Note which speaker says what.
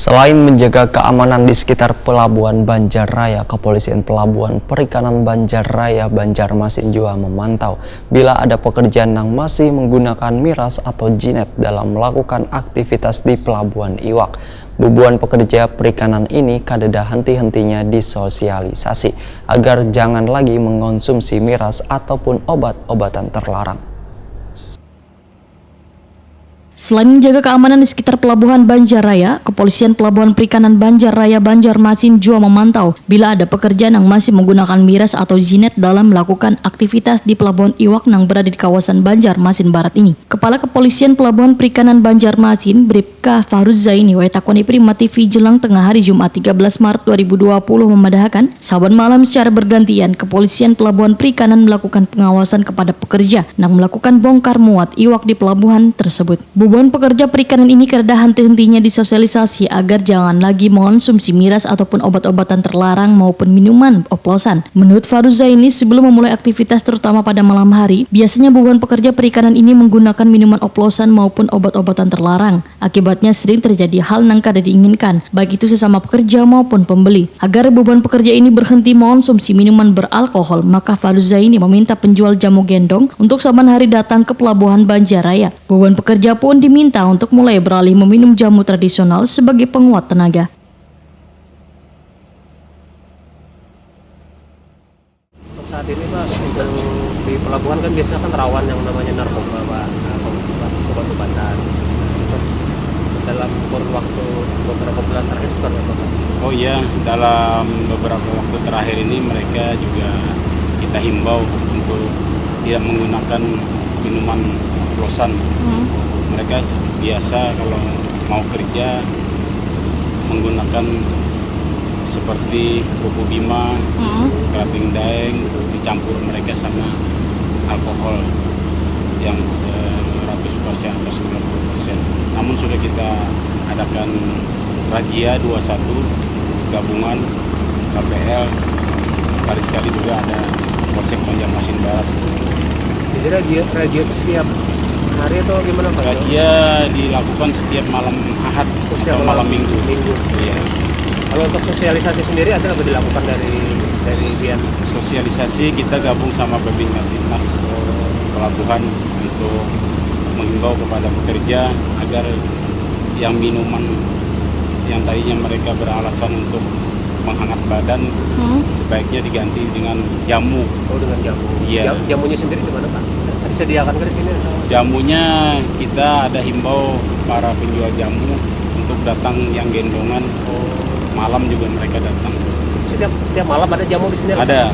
Speaker 1: Selain menjaga keamanan di sekitar Pelabuhan Banjarraya, Kepolisian Pelabuhan Perikanan Banjarraya Banjarmasin juga memantau bila ada pekerja yang masih menggunakan miras atau jinet dalam melakukan aktivitas di Pelabuhan Iwak. Bubuan pekerja perikanan ini kadeda henti-hentinya disosialisasi agar jangan lagi mengonsumsi miras ataupun obat-obatan terlarang.
Speaker 2: Selain menjaga keamanan di sekitar Pelabuhan Banjarraya, Kepolisian Pelabuhan Perikanan Banjarraya Banjarmasin juga memantau bila ada pekerja yang masih menggunakan miras atau zinet dalam melakukan aktivitas di Pelabuhan Iwak yang berada di kawasan Banjarmasin Barat ini. Kepala Kepolisian Pelabuhan Perikanan Banjarmasin, Bribka Fahruz Zaini, Waitakoni Prima TV jelang tengah hari Jumat 13 Maret 2020 memadahkan, saban malam secara bergantian Kepolisian Pelabuhan Perikanan melakukan pengawasan kepada pekerja yang melakukan bongkar muat iwak di pelabuhan tersebut. Bubuan pekerja perikanan ini karena henti-hentinya disosialisasi agar jangan lagi mengonsumsi miras ataupun obat-obatan terlarang maupun minuman oplosan. Menurut Fahruz Zaini, sebelum memulai aktivitas terutama pada malam hari, biasanya bubuan pekerja perikanan ini menggunakan minuman oplosan maupun obat-obatan terlarang. Akibatnya sering terjadi hal yang kada diinginkan, baik itu sesama pekerja maupun pembeli. Agar bubuan pekerja ini berhenti mengonsumsi minuman beralkohol, maka Fahruz Zaini meminta penjual jamu gendong untuk saban hari datang ke Pelabuhan Banjarraya. Bubuan pekerja pun diminta untuk mulai beralih meminum jamu tradisional sebagai penguat tenaga.
Speaker 3: Untuk saat ini Pak, untuk di pelabuhan kan biasanya kan rawan yang namanya narkoba Pak, obat-obatan. Dalam kurun waktu beberapa bulan terakhir seperti apa Pak?
Speaker 4: Oh iya, dalam beberapa waktu terakhir ini mereka juga kita himbau untuk tidak menggunakan minuman oplosan. Mereka biasa kalau mau kerja menggunakan seperti Pupuk Bima, Kerating Daeng, dicampur mereka sama alkohol yang 100% atau 90%. Namun sudah kita adakan razia 21 gabungan KPL, sekali-sekali juga ada Polsek Banjarmasin Barat.
Speaker 3: Jadi razia itu setiap hari atau gimana Pak?
Speaker 4: Razia dilakukan setiap malam Ahad atau malam Minggu. Iya.
Speaker 3: Kalau untuk sosialisasi sendiri ada apa dilakukan dari pihak?
Speaker 4: Sosialisasi kita gabung sama Babinmas Pelabuhan untuk menghimbau kepada pekerja agar yang minuman yang tadinya mereka beralasan untuk menghangat badan sebaiknya diganti dengan jamu.
Speaker 3: Oh, dengan jamu.
Speaker 4: Iya.
Speaker 3: Jamunya sendiri di mana Pak? Disediakan ke sini?
Speaker 4: Jamunya kita ada himbau para penjual jamu untuk datang yang gendongan. Malam juga mereka datang.
Speaker 3: Setiap malam ada jamu di sini?
Speaker 4: Ada.